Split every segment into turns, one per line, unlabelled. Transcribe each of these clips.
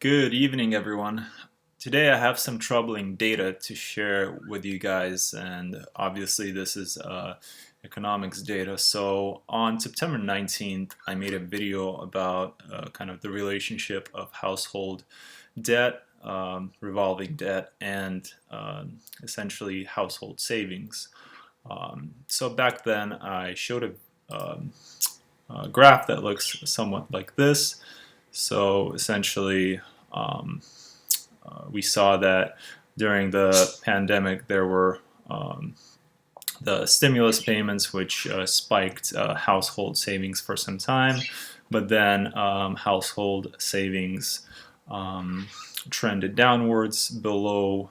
Good evening, everyone. Today I have some troubling data to share with you guys, and obviously this is economics data. So on September 19th, I made a video about kind of the relationship of household debt, revolving debt, and essentially household savings. So back then I showed a graph that looks somewhat like this. So essentially, um, we saw that during the pandemic there were the stimulus payments, which spiked household savings for some time, but then household savings um, trended downwards below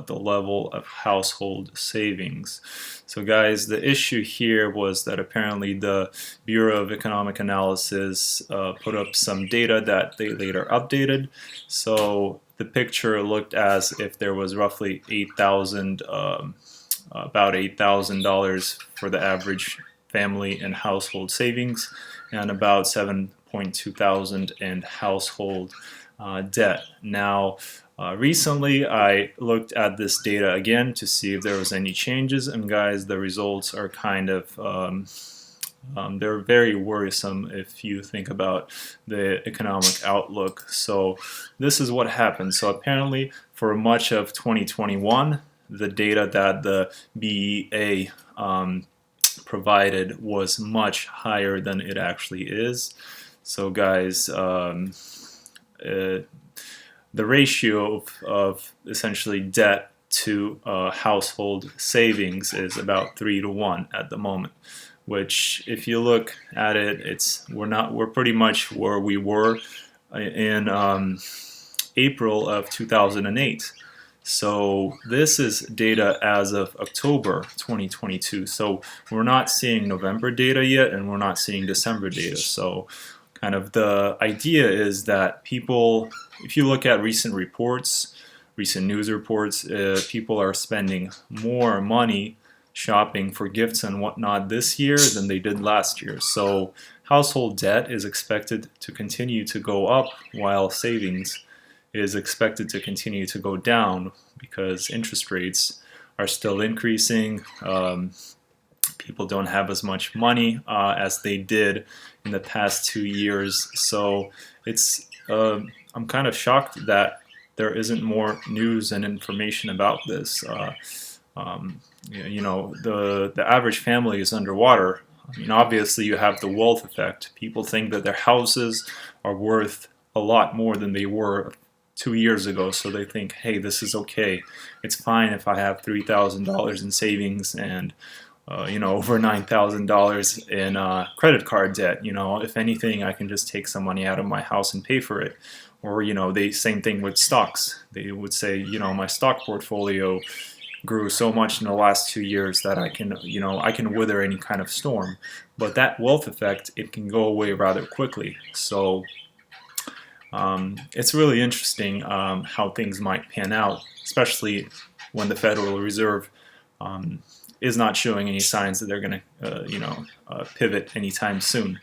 the level of household savings. So guys, the issue here was that apparently the Bureau of Economic Analysis put up some data that they later updated. So the picture looked as if there was roughly 8,000, about $8,000 for the average family in household savings, and about 7.2 thousand in household debt. Now, recently I looked at this data again to see if there was any changes, and guys, the results are kind of they're very worrisome if you think about the economic outlook. So this is what happened. So apparently for much of 2021, the data that the BEA provided was much higher than it actually is. So guys, the ratio of essentially debt to household savings is about 3 to 1 at the moment. Which, if you look at it, we're pretty much where we were in April of 2008. So this is data as of October 2022. So we're not seeing November data yet, and we're not seeing December data. So kind of the idea is that people, if you look at recent reports, recent news reports, people are spending more money shopping for gifts and whatnot this year than they did last year. So household debt is expected to continue to go up while savings is expected to continue to go down because interest rates are still increasing. People don't have as much money as they did in the past 2 years. So I'm kind of shocked that there isn't more news and information about this. The average family is underwater. I mean, obviously you have the wealth effect. People think that their houses are worth a lot more than they were 2 years ago, so they think, hey, this is okay. It's fine if I have $3,000 in savings and over $9,000 in credit card debt. If anything, I can just take some money out of my house and pay for it. Or they same thing with stocks. They would say, my stock portfolio grew so much in the last 2 years that I can weather any kind of storm. But that wealth effect, it can go away rather quickly. So it's really interesting how things might pan out, especially when the Federal Reserve is not showing any signs that they're going to pivot anytime soon,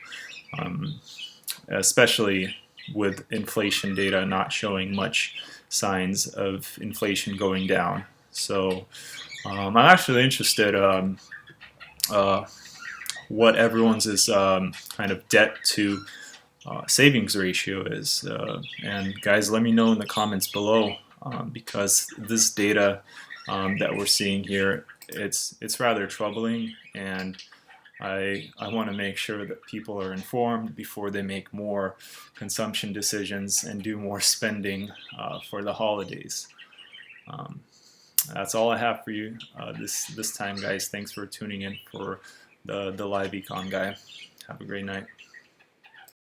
especially with inflation data not showing much signs of inflation going down. So I'm actually interested what everyone's is kind of debt to savings ratio is. And guys, let me know in the comments below because this data that we're seeing here, it's rather troubling, and I want to make sure that people are informed before they make more consumption decisions and do more spending for the holidays. That's all I have for you this time, guys. Thanks for tuning in for the live econ guy. Have a great night.